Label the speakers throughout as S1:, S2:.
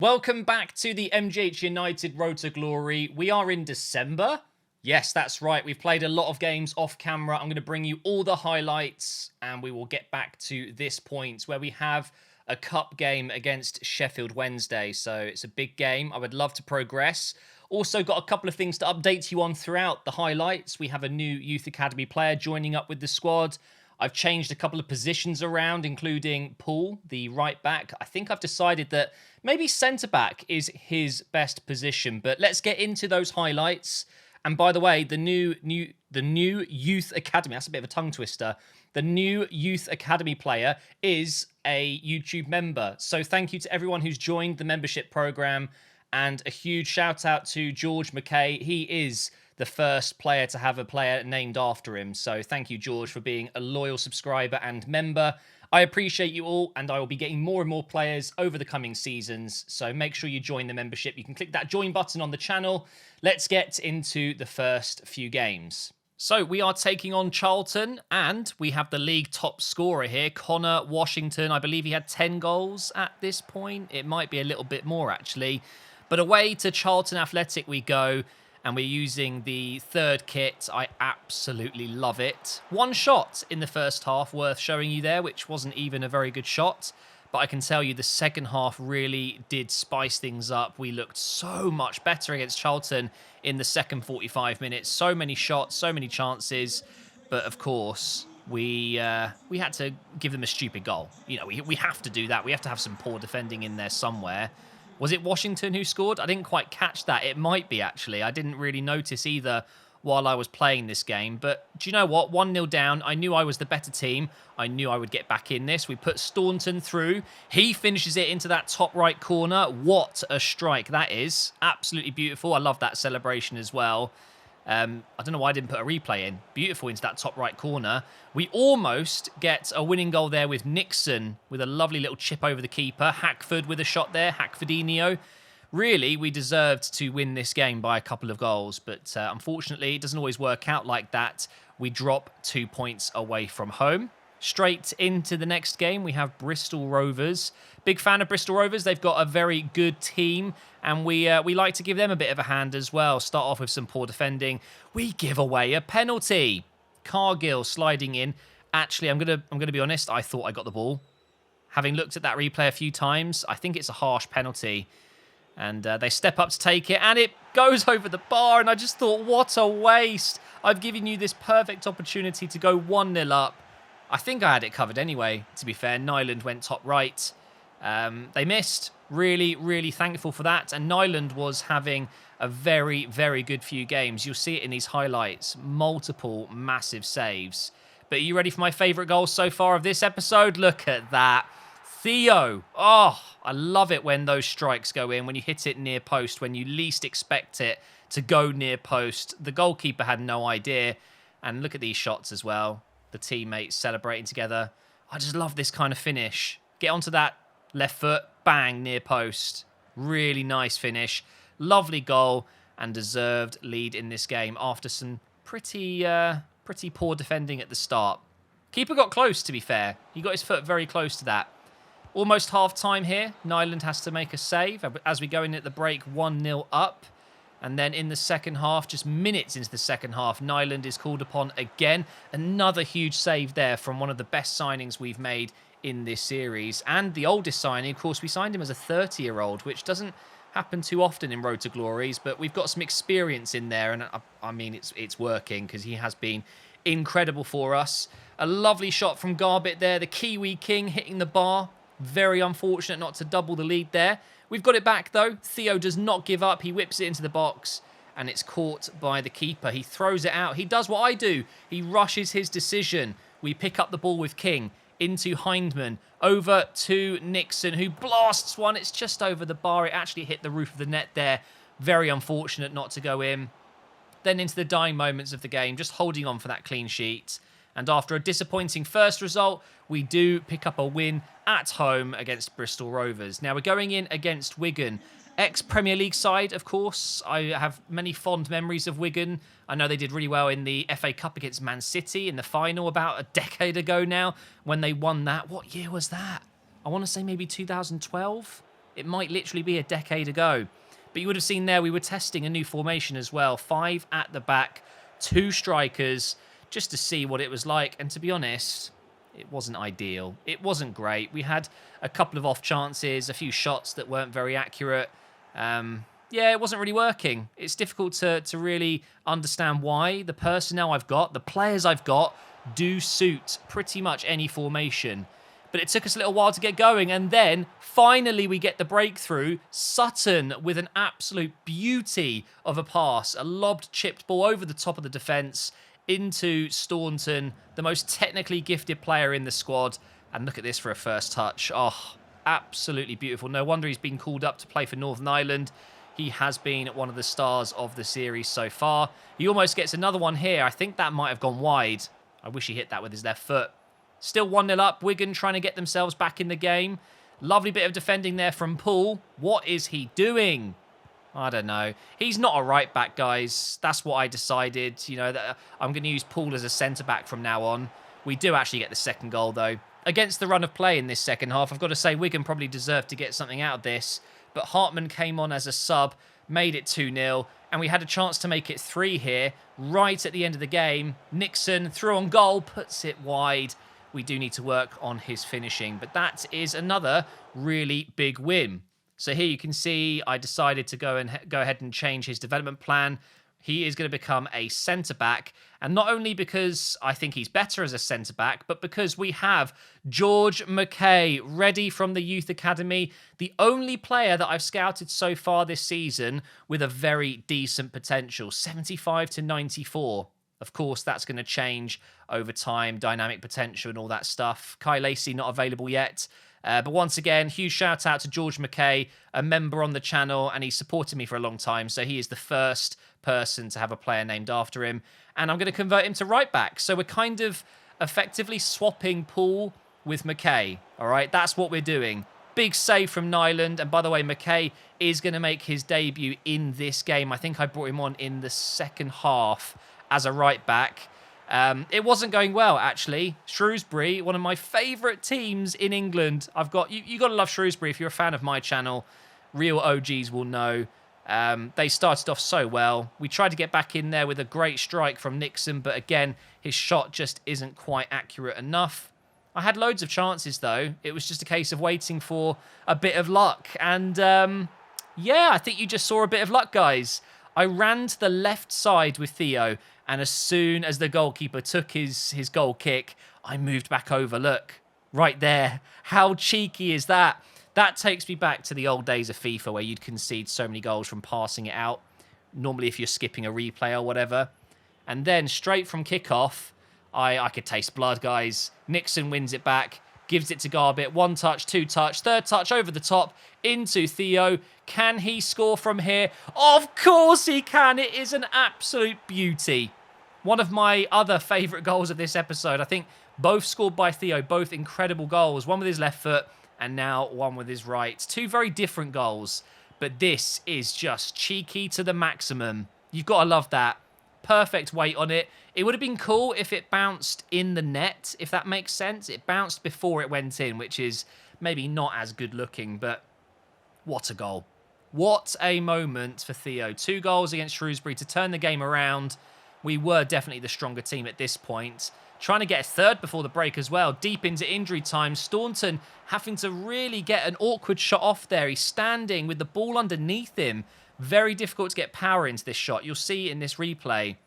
S1: Welcome back to the MGH United Road to Glory. We are in December. Yes, that's right. We've played a lot of games off camera. I'm going to bring you all the highlights and we will get back to this point where we have a cup game against Sheffield Wednesday. So it's a big game. I would love to progress. Also got a couple of things to update you on throughout the highlights. We have a new Youth Academy player joining up with the squad. I've changed a couple of positions around, including Paul, the right back. I think I've decided that maybe centre-back is his best position. But let's get into those highlights. And by the way, the new Youth Academy, that's a bit of a tongue twister. The new Youth Academy player is a YouTube member. So thank you to everyone who's joined the membership program. And a huge shout out to George McKay. He is the first player to have a player named after him. So thank you, George, for being a loyal subscriber and member. I appreciate you all, and I will be getting more and more players over the coming seasons. So make sure you join the membership. You can click that join button on the channel. Let's get into the first few games. So we are taking on Charlton, and we have the league top scorer here, Connor Washington. I believe he had 10 goals at this point. It might be a little bit more, actually. But away to Charlton Athletic we go. And we're using the third kit. I absolutely love it. One shot in the first half worth showing you there, which wasn't even a very good shot. But I can tell you the second half really did spice things up. We looked so much better against Charlton in the second 45 minutes. So many shots, so many chances. But of course, we had to give them a stupid goal. You know, we have to do that. We have to have some poor defending in there somewhere. Was it Washington who scored? I didn't quite catch that. It might be, actually. I didn't really notice either while I was playing this game. But do you know what? 1-0 down. I knew I was the better team. I knew I would get back in this. We put Staunton through. He finishes it into that top right corner. What a strike that is. Absolutely beautiful. I love that celebration as well. I don't know why I didn't put a replay in. Beautiful into that top right corner. We almost get a winning goal there with Nixon with a lovely little chip over the keeper. Hackford with a shot there. Hackfordinho. Really, we deserved to win this game by a couple of goals. But unfortunately, it doesn't always work out like that. We drop 2 points away from home. Straight into the next game, we have Bristol Rovers. Big fan of Bristol Rovers. They've got a very good team, and we like to give them a bit of a hand as well. Start off with some poor defending. We give away a penalty. Cargill sliding in. Actually, I'm gonna be honest. I thought I got the ball. Having looked at that replay a few times, I think it's a harsh penalty. And they step up to take it, and it goes over the bar. And I just thought, what a waste. I've given you this perfect opportunity to go 1-0 up. I think I had it covered anyway, to be fair. Nyland went top right. They missed. Really, really thankful for that. And Nyland was having a very, very good few games. You'll see it in these highlights. Multiple massive saves. But are you ready for my favourite goal so far of this episode? Look at that. Theo. Oh, I love it when those strikes go in, when you hit it near post, when you least expect it to go near post. The goalkeeper had no idea. And look at these shots as well. The teammates celebrating together. I just love this kind of finish. Get onto that left foot, bang, near post. Really nice finish. Lovely goal and deserved lead in this game after some pretty poor defending at the start. Keeper got close, to be fair. He got his foot very close to that. Almost half-time here. Nyland has to make a save as we go in at the break 1-0 up. And then in the second half, just minutes into the second half, Nyland is called upon again. Another huge save there from one of the best signings we've made in this series. And the oldest signing, of course, we signed him as a 30-year-old, which doesn't happen too often in Road to Glories. But we've got some experience in there. And I mean, it's working because he has been incredible for us. A lovely shot from Garbett there. The Kiwi King hitting the bar. Very unfortunate not to double the lead there. We've got it back, though. Theo does not give up. He whips it into the box, and it's caught by the keeper. He throws it out. He does what I do. He rushes his decision. We pick up the ball with King into Hindman. Over to Nixon, who blasts one. It's just over the bar. It actually hit the roof of the net there. Very unfortunate not to go in. Then into the dying moments of the game, just holding on for that clean sheet. And after a disappointing first result, we do pick up a win at home against Bristol Rovers. Now, we're going in against Wigan. Ex-Premier League side, of course. I have many fond memories of Wigan. I know they did really well in the FA Cup against Man City in the final about a decade ago now when they won that. What year was that? I want to say maybe 2012. It might literally be a decade ago. But you would have seen there we were testing a new formation as well. 5 at the back, 2 strikers, just to see what it was like. And to be honest, it wasn't ideal. It wasn't great. We had a couple of off chances, a few shots that weren't very accurate. Yeah, it wasn't really working. It's difficult to really understand why. The personnel I've got, the players I've got, do suit pretty much any formation. But it took us a little while to get going, and then finally we get the breakthrough. Sutton with an absolute beauty of a pass, a lobbed chipped ball over the top of the defence into Staunton, the most technically gifted player in the squad. And look at this for a first touch. Oh, absolutely beautiful. No wonder he's been called up to play for Northern Ireland. He has been one of the stars of the series so far. He almost gets another one here. I think that might have gone wide. I wish he hit that with his left foot. Still 1-0 up. Wigan trying to get themselves back in the game. Lovely bit of defending there from Poole. What is he doing? I don't know. He's not a right back, guys. That's what I decided. You know, that I'm going to use Poole as a centre back from now on. We do actually get the second goal, though. Against the run of play in this second half, I've got to say Wigan probably deserved to get something out of this. But Hartman came on as a sub, made it 2-0. And we had a chance to make it 3 here, right at the end of the game. Nixon, through on goal, puts it wide. We do need to work on his finishing. But that is another really big win. So here you can see I decided to go ahead and change his development plan. He is going to become a centre-back. And not only because I think he's better as a centre-back, but because we have George McKay ready from the Youth Academy. The only player that I've scouted so far this season with a very decent potential. 75 to 94. Of course, that's going to change over time. Dynamic potential and all that stuff. Kai Lacey not available yet. But once again, huge shout out to George McKay, a member on the channel, and he's supported me for a long time. So he is the first person to have a player named after him. And I'm going to convert him to right back. So we're kind of effectively swapping Poole with McKay. All right, that's what we're doing. Big save from Nyland. And by the way, McKay is going to make his debut in this game. I think I brought him on in the second half as a right back. It wasn't going well, actually. Shrewsbury, one of my favourite teams in England. I've got you got to love Shrewsbury if you're a fan of my channel. Real OGs will know. They started off so well. We tried to get back in there with a great strike from Nixon, but again, his shot just isn't quite accurate enough. I had loads of chances, though. It was just a case of waiting for a bit of luck. And, yeah, I think you just saw a bit of luck, guys. I ran to the left side with Theo, and as soon as the goalkeeper took his goal kick, I moved back over. Look, right there. How cheeky is that? That takes me back to the old days of FIFA where you'd concede so many goals from passing it out. Normally if you're skipping a replay or whatever. And then straight from kickoff, I could taste blood, guys. Nixon wins it back, gives it to Garbett. 1 touch, 2 touch, 3rd touch over the top into Theo. Can he score from here? Of course he can. It is an absolute beauty. One of my other favourite goals of this episode. I think both scored by Theo, both incredible goals. One with his left foot and now one with his right. 2 very different goals, but this is just cheeky to the maximum. You've got to love that. Perfect weight on it. It would have been cool if it bounced in the net, if that makes sense. It bounced before it went in, which is maybe not as good looking, but what a goal. What a moment for Theo. 2 goals against Shrewsbury to turn the game around. We were definitely the stronger team at this point. Trying to get a 3rd before the break as well. Deep into injury time. Staunton having to really get an awkward shot off there. He's standing with the ball underneath him. Very difficult to get power into this shot. You'll see in this replay.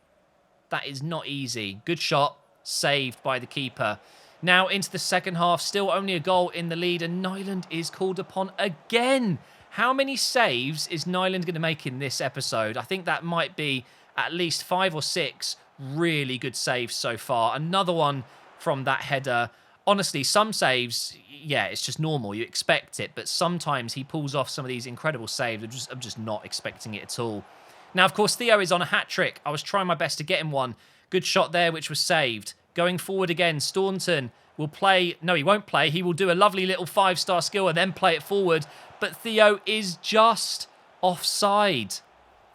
S1: That is not easy. Good shot. Saved by the keeper. Now into the second half. Still only a goal in the lead. And Nyland is called upon again. How many saves is Nyland going to make in this episode? I think that might be at least 5 or 6 really good saves so far. Another one from that header. Honestly, some saves, yeah, it's just normal. You expect it. But sometimes he pulls off some of these incredible saves. I'm just not expecting it at all. Now, of course, Theo is on a hat-trick. I was trying my best to get him one. Good shot there, which was saved. Going forward again, Staunton will play. No, he won't play. He will do a lovely little 5-star skill and then play it forward. But Theo is just offside.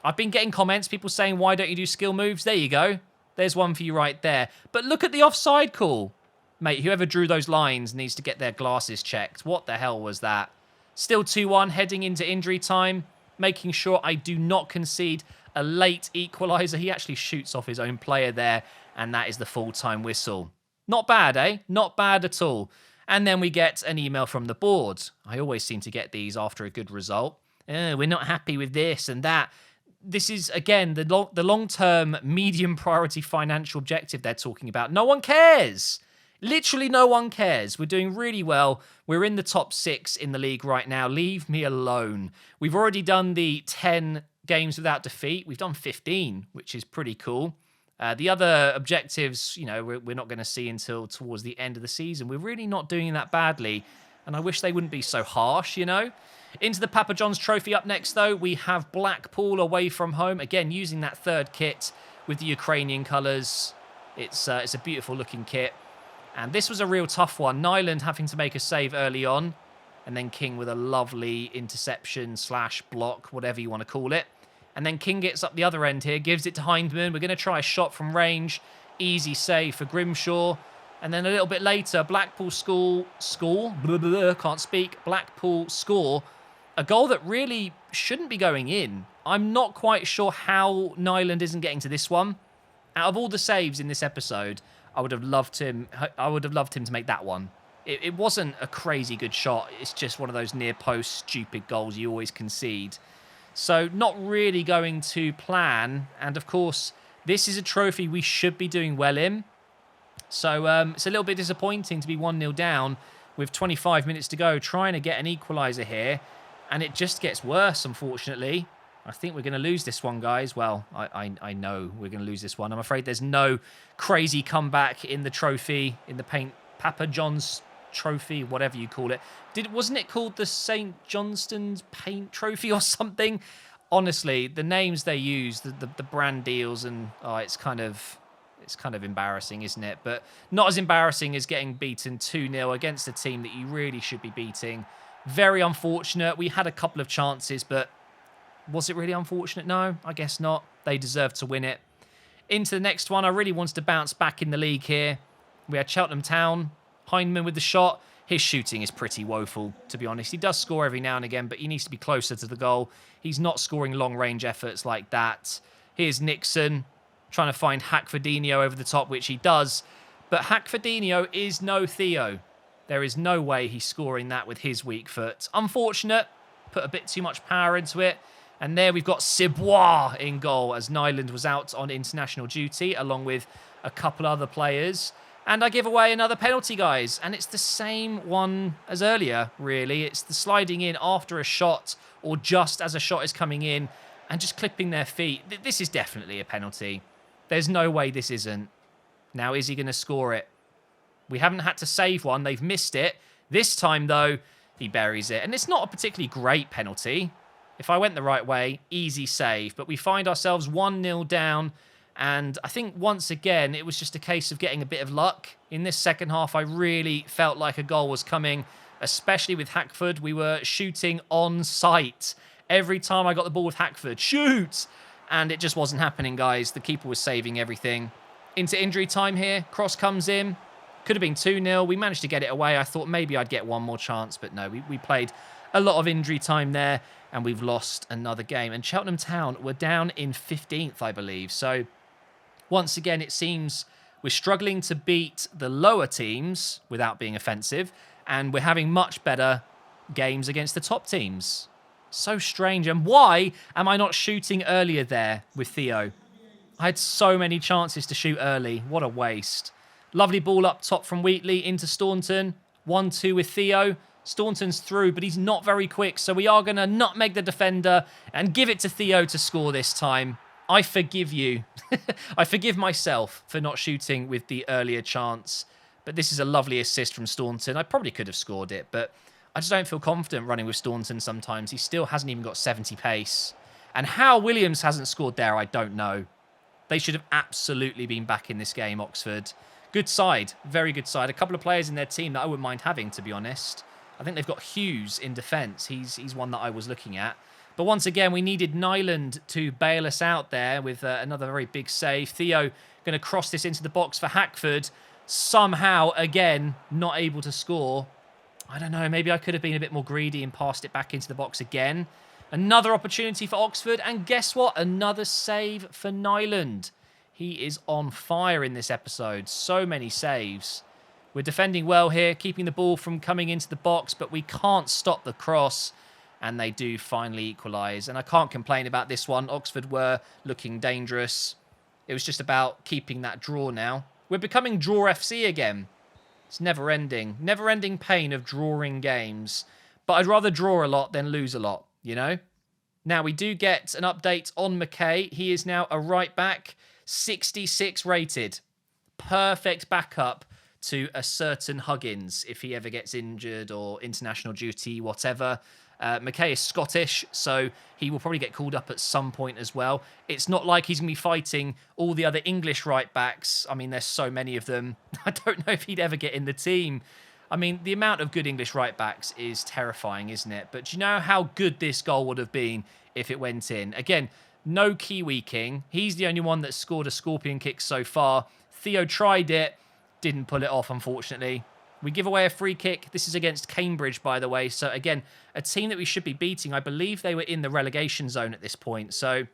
S1: I've been getting comments, people saying, why don't you do skill moves? There you go. There's one for you right there. But look at the offside call. Mate, whoever drew those lines needs to get their glasses checked. What the hell was that? Still 2-1 heading into injury time, making sure I do not concede a late equaliser. He actually shoots off his own player there, and that is the full-time whistle. Not bad, eh? Not bad at all. And then we get an email from the board. I always seem to get these after a good result. We're not happy with this and that. This is, again, the long-term, medium priority financial objective they're talking about. No one cares. Literally no one cares. We're doing really well. We're in the top 6 in the league right now. Leave me alone. We've already done the 10 games without defeat. We've done 15, which is pretty cool. The other objectives, we're not going to see until towards the end of the season. We're really not doing that badly, and I wish they wouldn't be so harsh, Into the Papa John's Trophy up next, though, we have Blackpool away from home. Again, using that third kit with the Ukrainian colours. It's a beautiful-looking kit. And this was a real tough one. Nyland having to make a save early on, and then King with a lovely interception/block, whatever you want to call it. And then King gets up the other end here, gives it to Hindman. We're going to try a shot from range. Easy save for Grimshaw. And then a little bit later, Blackpool Blackpool score a goal that really shouldn't be going in. I'm not quite sure how Nyland isn't getting to this one. Out of all the saves in this episode, I would have loved him to make that one. It wasn't a crazy good shot. It's just one of those near post stupid goals you always concede. So not really going to plan. And of course, this is a trophy we should be doing well in. So it's a little bit disappointing to be 1-0 down with 25 minutes to go, trying to get an equaliser here. And it just gets worse, unfortunately. I think we're going to lose this one, guys. Well, I know we're going to lose this one. I'm afraid there's no crazy comeback in the trophy, in the Papa John's Trophy, whatever you call it. Wasn't it called the St. Johnston's Paint Trophy or something? Honestly, the names they use, the brand deals, and it's kind of embarrassing, isn't it? But not as embarrassing as getting beaten 2-0 against a team that you really should be beating. Very unfortunate. We had a couple of chances, but was it really unfortunate? No, I guess not. They deserved to win it. Into the next one, I really wanted to bounce back in the league here. We had Cheltenham Town. Hindman with the shot. His shooting is pretty woeful, to be honest. He does score every now and again, but he needs to be closer to the goal. He's not scoring long-range efforts like that. Here's Nixon trying to find Hackfordinho over the top, which he does. But Hackfordinho is no Theo. There is no way he's scoring that with his weak foot. Unfortunate. Put a bit too much power into it. And there we've got Sibois in goal as Nyland was out on international duty, along with a couple other players. And I give away another penalty, guys. And it's the same one as earlier, really. It's the sliding in after a shot or just as a shot is coming in and just clipping their feet. This is definitely a penalty. There's no way this isn't. Now, is he going to score it? We haven't had to save one. They've missed it. This time, though, he buries it. And it's not a particularly great penalty. If I went the right way, easy save. But we find ourselves 1-0 down. And I think once again, it was just a case of getting a bit of luck. In this second half, I really felt like a goal was coming, especially with Hackford. We were shooting on sight. Every time I got the ball with Hackford, shoot! And it just wasn't happening, guys. The keeper was saving everything. Into injury time here. Cross comes in. Could have been 2-0. We managed to get it away. I thought maybe I'd get one more chance, but no, we played a lot of injury time there, and we've lost another game. And Cheltenham Town were down in 15th, I believe. So once again, it seems we're struggling to beat the lower teams without being offensive, and we're having much better games against the top teams. So strange. And why am I not shooting earlier there with Theo? I had so many chances to shoot early. What a waste. Lovely ball up top from Wheatley into Staunton. 1-2 with Theo. Staunton's through, but he's not very quick, so we are going to nutmeg the defender and give it to Theo to score this time. I forgive you. I forgive myself for not shooting with the earlier chance. But this is a lovely assist from Staunton. I probably could have scored it, but I just don't feel confident running with Staunton sometimes. He still hasn't even got 70 pace. And how Williams hasn't scored there, I don't know. They should have absolutely been back in this game, Oxford. Good side. Very good side. A couple of players in their team that I wouldn't mind having, to be honest. I think they've got Hughes in defence. He's one that I was looking at. But once again, we needed Nyland to bail us out there with another very big save. Theo going to cross this into the box for Hackford. Somehow, again, not able to score. I don't know, maybe I could have been a bit more greedy and passed it back into the box again. Another opportunity for Oxford, and guess what? Another save for Nyland. He is on fire in this episode. So many saves. We're defending well here, keeping the ball from coming into the box, but we can't stop the cross. And they do finally equalise. And I can't complain about this one. Oxford were looking dangerous. It was just about keeping that draw now. We're becoming Draw FC again. It's never-ending. Never-ending pain of drawing games. But I'd rather draw a lot than lose a lot, you know? Now, we do get an update on McKay. He is now a right-back, 66 rated. Perfect backup to a certain Huggins if he ever gets injured or international duty, whatever. McKay is Scottish, so he will probably get called up at some point as well. It's not like he's going to be fighting all the other English right-backs. I mean, there's so many of them. I don't know if he'd ever get in the team. I mean, the amount of good English right-backs is terrifying, isn't it? But do you know how good this goal would have been if it went in? Again, no Kiwi King. He's the only one that scored a scorpion kick so far. Theo tried it, didn't pull it off, unfortunately. We give away a free kick. This is against Cambridge, by the way. So, again, a team that we should be beating. I believe they were in the relegation zone at this point. So,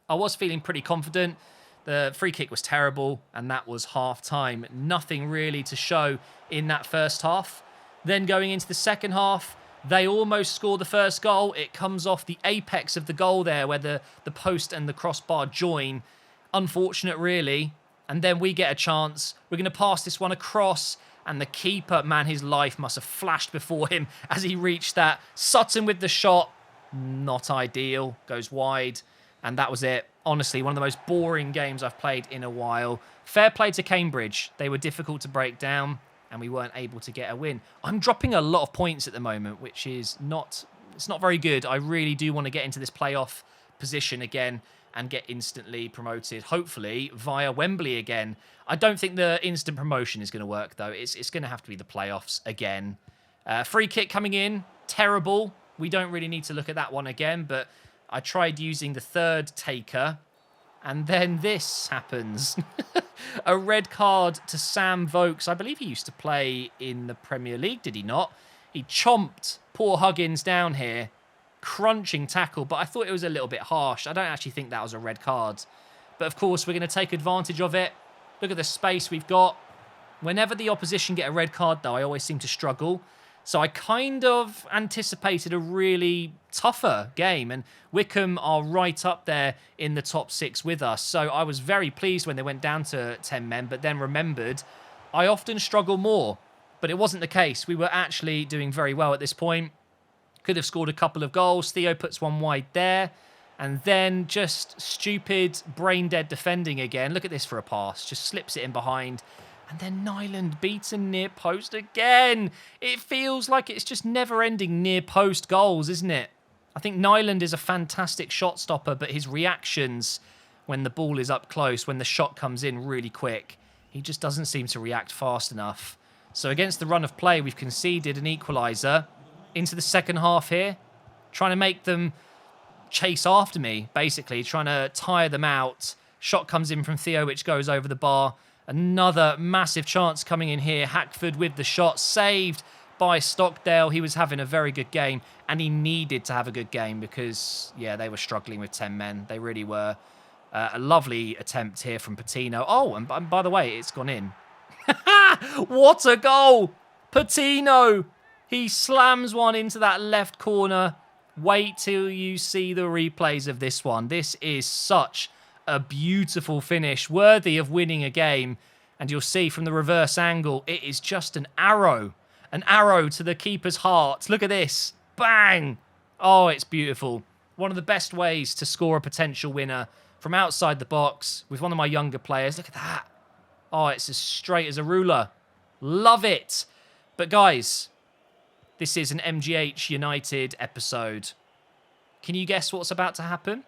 S1: I was feeling pretty confident. The free kick was terrible, and that was half-time. Nothing really to show in that first half. Then going into the second half, they almost score the first goal. It comes off the apex of the goal there where the post and the crossbar join. Unfortunate, really. And then we get a chance. We're going to pass this one across. And the keeper, man, his life must have flashed before him as he reached that. Sutton with the shot. Not ideal. Goes wide. And that was it. Honestly, one of the most boring games I've played in a while. Fair play to Cambridge. They were difficult to break down. And we weren't able to get a win. I'm dropping a lot of points at the moment, which is not... It's not very good. I really do want to get into this playoff position again and get instantly promoted, hopefully, via Wembley again. I don't think the instant promotion is going to work, though. It's going to have to be the playoffs again. Free kick coming in. Terrible. We don't really need to look at that one again, but I tried using the third taker, and then this happens. A red card to Sam Vokes. I believe he used to play in the Premier League, did he not? He chomped poor Huggins down here. Crunching tackle, but I thought it was a little bit harsh. I don't actually think that was a red card. But of course, we're going to take advantage of it. Look at the space we've got. Whenever the opposition get a red card, though, I always seem to struggle. So I kind of anticipated a really tougher game. And Wycombe are right up there in the top 6 with us. So I was very pleased when they went down to 10 men, but then remembered I often struggle more. But it wasn't the case. We were actually doing very well at this point. Could have scored a couple of goals. Theo puts one wide there. And then just stupid, brain-dead defending again. Look at this for a pass. Just slips it in behind. And then Nyland beaten near post again. It feels like it's just never-ending near post goals, isn't it? I think Nyland is a fantastic shot stopper, but his reactions when the ball is up close, when the shot comes in really quick, he just doesn't seem to react fast enough. So against the run of play, we've conceded an equaliser. Into the second half here, trying to make them chase after me, basically, trying to tire them out. Shot comes in from Theo, which goes over the bar. Another massive chance coming in here. Hackford with the shot, saved by Stockdale. He was having a very good game, and he needed to have a good game because, yeah, they were struggling with 10 men. They really were. A lovely attempt here from Patino. Oh, and by the way, it's gone in. What a goal! Patino! He slams one into that left corner. Wait till you see the replays of this one. This is such a beautiful finish, worthy of winning a game. And you'll see from the reverse angle, it is just an arrow to the keeper's heart. Look at this. Bang! Oh, it's beautiful. One of the best ways to score a potential winner from outside the box with one of my younger players. Look at that. Oh, it's as straight as a ruler. Love it. But guys, this is an MGH United episode. Can you guess what's about to happen?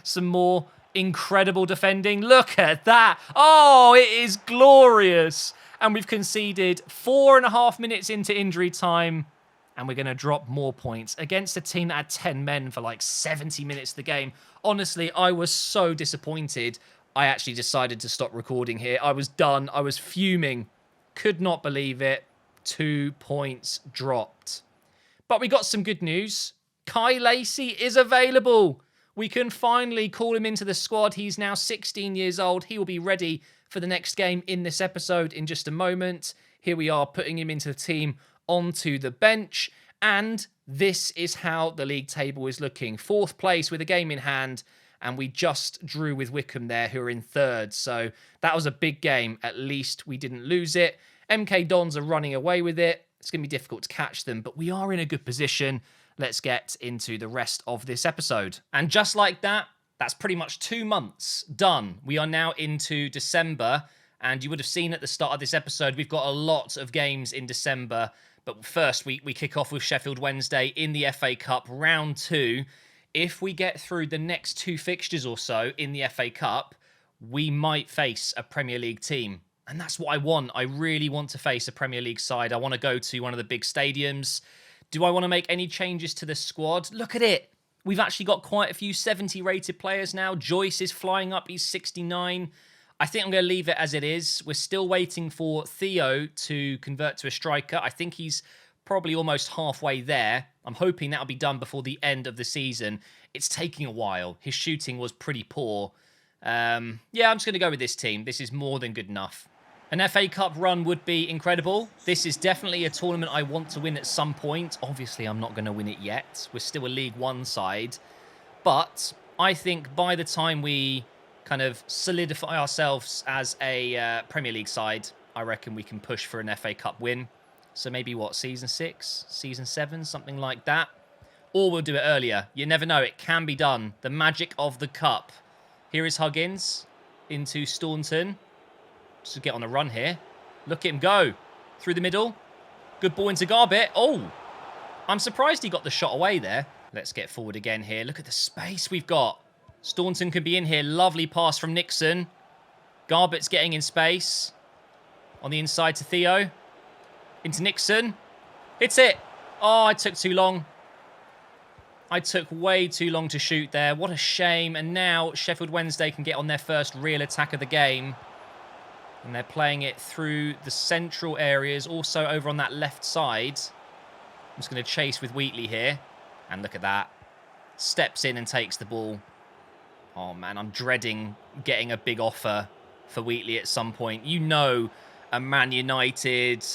S1: Some more incredible defending. Look at that. Oh, it is glorious. And we've conceded 4.5 minutes into injury time. And we're going to drop more points against a team that had 10 men for like 70 minutes of the game. Honestly, I was so disappointed. I actually decided to stop recording here. I was done. I was fuming. Could not believe it. 2 points dropped. But we got some good news. Kai Lacey is available. We can finally call him into the squad. He's now 16 years old. He will be ready for the next game in this episode in just a moment. Here we are putting him into the team onto the bench. And this is how the league table is looking. 4th place with a game in hand. And we just drew with Wycombe there, who are in 3rd. So that was a big game. At least we didn't lose it. MK Dons are running away with it. It's going to be difficult to catch them, but we are in a good position. Let's get into the rest of this episode. And just like that, that's pretty much 2 months done. We are now into December, and you would have seen at the start of this episode, we've got a lot of games in December. But first, we kick off with Sheffield Wednesday in the FA Cup, round 2. If we get through the next 2 fixtures or so in the FA Cup, we might face a Premier League team. And that's what I want. I really want to face a Premier League side. I want to go to one of the big stadiums. Do I want to make any changes to the squad? Look at it. We've actually got quite a few 70 rated players now. Joyce is flying up. He's 69. I think I'm going to leave it as it is. We're still waiting for Theo to convert to a striker. I think he's probably almost halfway there. I'm hoping that'll be done before the end of the season. It's taking a while. His shooting was pretty poor. Yeah, I'm just going to go with this team. This is more than good enough. An FA Cup run would be incredible. This is definitely a tournament I want to win at some point. Obviously, I'm not going to win it yet. We're still a League One side. But I think by the time we kind of solidify ourselves as a Premier League side, I reckon we can push for an FA Cup win. So maybe, what, Season 6? Season 7? Something like that. Or we'll do it earlier. You never know. It can be done. The magic of the Cup. Here is Huggins into Staunton. Just to get on a run here. Look at him go. Through the middle. Good ball into Garbett. Oh, I'm surprised he got the shot away there. Let's get forward again here. Look at the space we've got. Staunton could be in here. Lovely pass from Nixon. Garbett's getting in space. On the inside to Theo. Into Nixon. Hits it. Oh, I took too long. I took way too long to shoot there. What a shame. And now Sheffield Wednesday can get on their first real attack of the game. And they're playing it through the central areas, also over on that left side. I'm just going to chase with Wheatley here. And look at that. Steps in and takes the ball. Oh, man, I'm dreading getting a big offer for Wheatley at some point. You know, a Man United,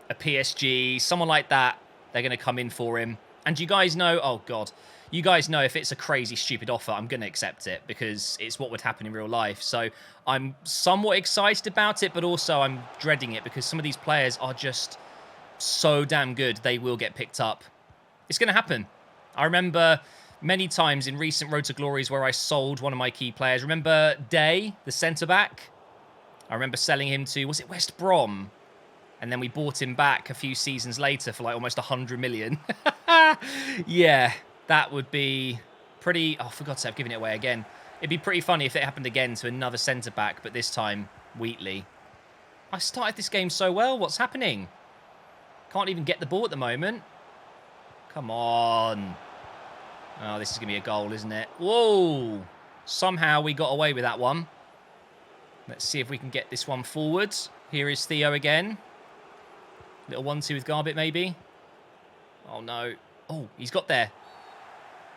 S1: a PSG, someone like that, they're going to come in for him. And you guys know, oh, God. You guys know if it's a crazy, stupid offer, I'm going to accept it because it's what would happen in real life. So I'm somewhat excited about it, but also I'm dreading it because some of these players are just so damn good. They will get picked up. It's going to happen. I remember many times in recent Road to Glories where I sold one of my key players. Remember Day, the centre-back? I remember selling him to, was it West Brom? And then we bought him back a few seasons later for like almost 100 million. Yeah. That would be pretty... Oh, for God's sake, I've given it away again. It'd be pretty funny if it happened again to another centre-back, but this time, Wheatley. I started this game so well. What's happening? Can't even get the ball at the moment. Come on. Oh, this is going to be a goal, isn't it? Whoa. Somehow we got away with that one. Let's see if we can get this one forward. Here is Theo again. Little 1-2 with Garbett, maybe. Oh, no. Oh, he's got there.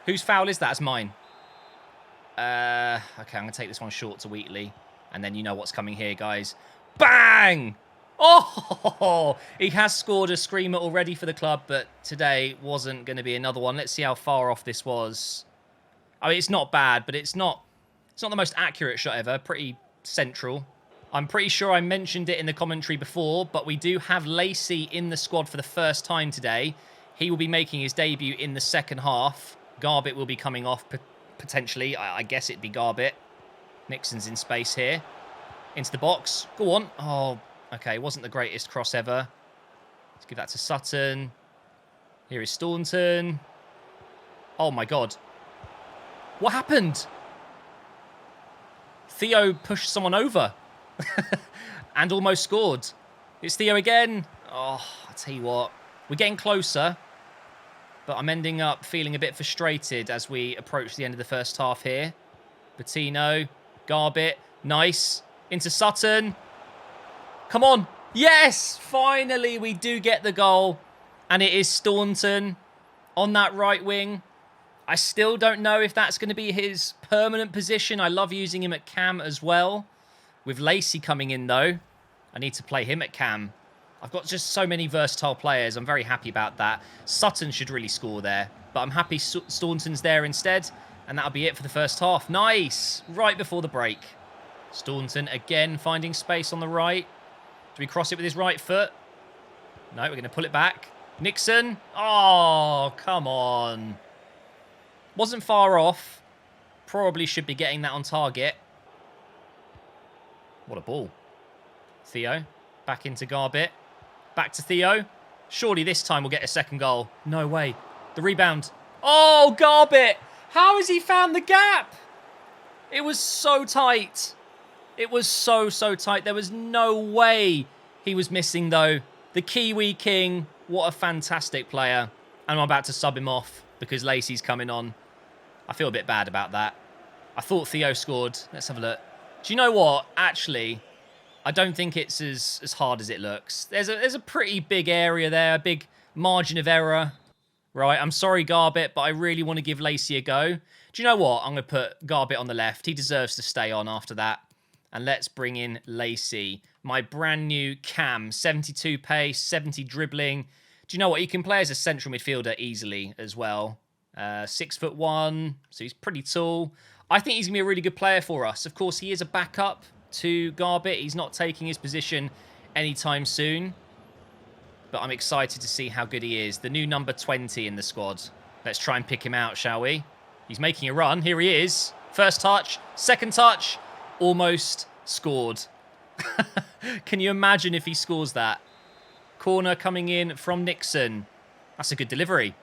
S1: Whose foul is that? It's mine. Okay, I'm going to take this one short to Wheatley. And then you know what's coming here, guys. Bang! Oh! He has scored a screamer already for the club, but today wasn't going to be another one. Let's see how far off this was. I mean, it's not bad, but it's not the most accurate shot ever. Pretty central. I'm pretty sure I mentioned it in the commentary before, but we do have Lacey in the squad for the first time today. He will be making his debut in the second half. Garbett will be coming off, potentially. I guess it'd be Garbett. Nixon's in space here. Into the box. Go on. Oh, okay. Wasn't the greatest cross ever. Let's give that to Sutton. Here is Staunton. Oh, my God. What happened? Theo pushed someone over. And almost scored. It's Theo again. Oh, I'll tell you what. We're getting closer. But I'm ending up feeling a bit frustrated as we approach the end of the first half here. Bettino, Garbett, nice. Into Sutton. Come on. Yes, finally we do get the goal. And it is Staunton on that right wing. I still don't know if that's going to be his permanent position. I love using him at cam as well. With Lacey coming in, though, I need to play him at cam. I've got just so many versatile players. I'm very happy about that. Sutton should really score there. But I'm happy Staunton's there instead. And that'll be it for the first half. Nice. Right before the break. Staunton again finding space on the right. Do we cross it with his right foot? No, we're going to pull it back. Nixon. Oh, come on. Wasn't far off. Probably should be getting that on target. What a ball. Theo. Back into Garbett. Back to Theo. Surely this time we'll get a second goal. No way. The rebound. Oh, Garbett. How has he found the gap? It was so tight. It was so tight. There was no way he was missing, though. The Kiwi King. What a fantastic player. And I'm about to sub him off because Lacey's coming on. I feel a bit bad about that. I thought Theo scored. Let's have a look. Do you know what? Actually, I don't think it's as hard as it looks. There's a pretty big area there, a big margin of error. Right, I'm sorry, Garbett, but I really want to give Lacey a go. Do you know what? I'm going to put Garbett on the left. He deserves to stay on after that. And let's bring in Lacey, my brand new cam. 72 pace, 70 dribbling. Do you know what? He can play as a central midfielder easily as well. 6'1", so he's pretty tall. I think he's going to be a really good player for us. Of course, he is a backup to Garbett. He's not taking his position anytime soon. But I'm excited to see how good he is. The new number 20 in the squad. Let's try and pick him out, shall we? He's making a run. Here he is. First touch. Second touch. Almost scored. Can you imagine if he scores that? Corner coming in from Nixon. That's a good delivery.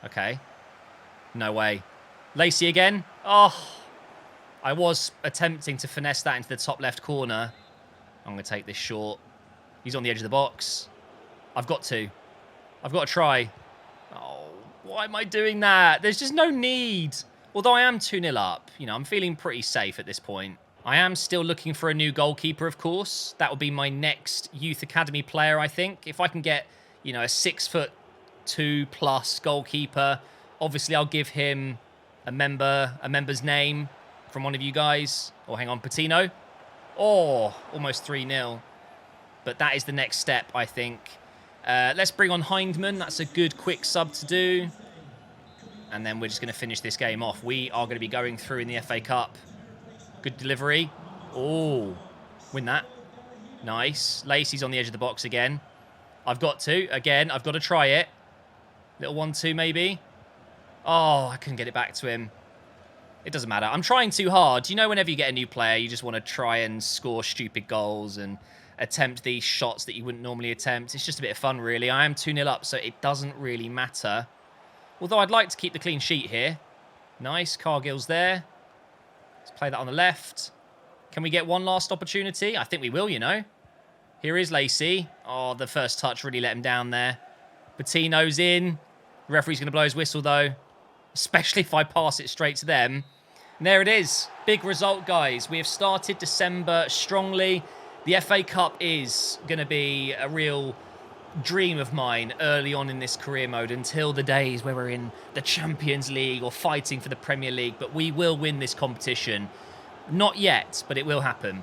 S1: Okay. No way. Lacey again. Oh, I was attempting to finesse that into the top left corner. I'm going to take this short. He's on the edge of the box. I've got to try. Oh, why am I doing that? There's just no need. Although I am 2-0 up. You know, I'm feeling pretty safe at this point. I am still looking for a new goalkeeper, of course. That will be my next youth academy player, I think. If I can get, you know, a 6'2+ goalkeeper, obviously I'll give him a member's name from one of you guys. Oh, hang on, Patino. Oh, almost 3-0. But that is the next step, I think. Let's bring on Hindman. That's a good quick sub to do. And then we're just going to finish this game off. We are going to be going through in the FA Cup. Good delivery. Oh, win that. Nice. Lacey's on the edge of the box again. I've got to. Again, I've got to try it. Little 1-2 maybe. Oh, I couldn't get it back to him. It doesn't matter. I'm trying too hard. You know, whenever you get a new player, you just want to try and score stupid goals and attempt these shots that you wouldn't normally attempt. It's just a bit of fun, really. I am 2-0 up, so it doesn't really matter. Although I'd like to keep the clean sheet here. Nice. Cargill's there. Let's play that on the left. Can we get one last opportunity? I think we will, you know. Here is Lacey. Oh, the first touch really let him down there. Patino's in. The referee's going to blow his whistle, though. Especially if I pass it straight to them. And there it is. Big result, guys. We have started December strongly. The FA Cup is going to be a real dream of mine early on in this career mode until the days where we're in the Champions League or fighting for the Premier League. But we will win this competition. Not yet, but it will happen.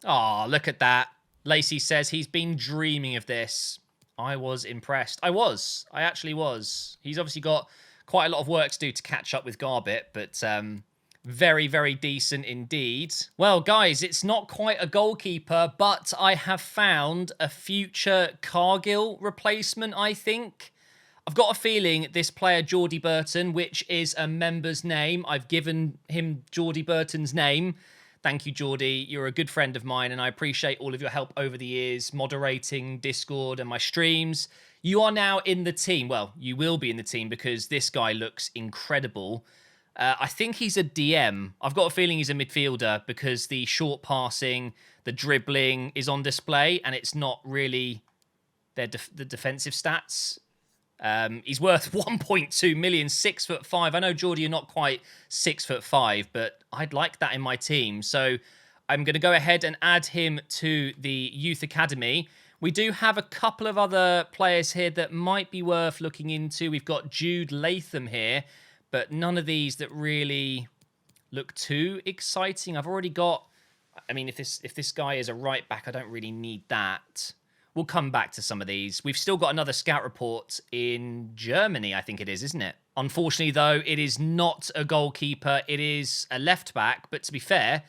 S1: Oh, look at that. Lacey says he's been dreaming of this. I was impressed. I actually was. He's obviously got quite a lot of work to do to catch up with Garbett, but very, very decent indeed. Well, guys, it's not quite a goalkeeper, but I have found a future Cargill replacement, I think. I've got a feeling this player, Geordie Burton, which is a member's name. I've given him Geordie Burton's name. Thank you, Geordie. You're a good friend of mine, and I appreciate all of your help over the years, moderating Discord and my streams. You are now in the team. Well, you will be in the team because this guy looks incredible. I think he's a DM. I've got a feeling he's a midfielder because the short passing, the dribbling is on display, and it's not really the defensive stats. He's worth 1.2 million, 6'5". I know, Geordie, you're not quite 6'5", but I'd like that in my team. So I'm going to go ahead and add him to the youth academy. We do have a couple of other players here that might be worth looking into. We've got Jude Latham here, but none of these that really look too exciting. I've already got... I mean, if this guy is a right back, I don't really need that. We'll come back to some of these. We've still got another scout report in Germany, I think it is, isn't it? Unfortunately, though, it is not a goalkeeper. It is a left back. But to be fair,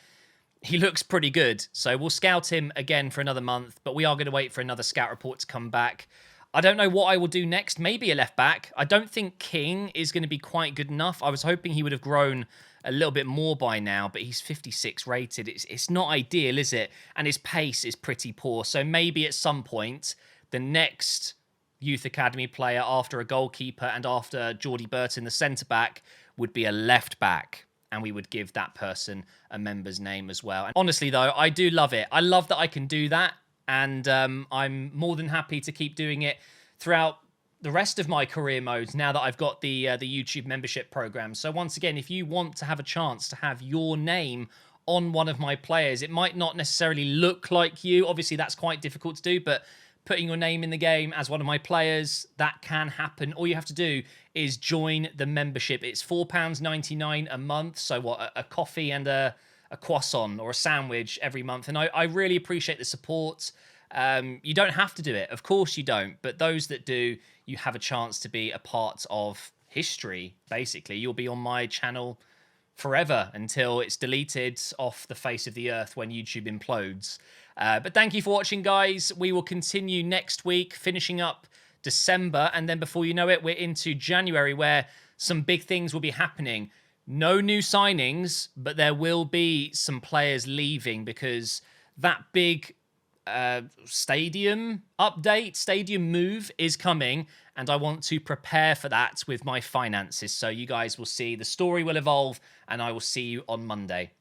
S1: he looks pretty good. So we'll scout him again for another month. But we are going to wait for another scout report to come back. I don't know what I will do next. Maybe a left back. I don't think King is going to be quite good enough. I was hoping he would have grown a little bit more by now, but he's 56 rated. It's not ideal, is it? And his pace is pretty poor. So maybe at some point, the next youth academy player after a goalkeeper and after Geordie Burton, the centre-back, would be a left back. And we would give that person a member's name as well. And honestly, though, I do love it. I love that I can do that. And I'm more than happy to keep doing it throughout the rest of my career modes now that I've got the YouTube membership program. So once again, if you want to have a chance to have your name on one of my players, it might not necessarily look like you. Obviously, that's quite difficult to do, but putting your name in the game as one of my players, that can happen. All you have to do is join the membership. It's £4.99 a month. So what, a coffee and a croissant or a sandwich every month. And I really appreciate the support. You don't have to do it. Of course you don't. But those that do, you have a chance to be a part of history, basically. You'll be on my channel forever until it's deleted off the face of the earth when YouTube implodes. But thank you for watching, guys. We will continue next week, finishing up December. And then before you know it, we're into January, where some big things will be happening. No new signings, but there will be some players leaving because that big stadium update, stadium move is coming, and I want to prepare for that with my finances. So you guys will see the story will evolve, and I will see you on Monday.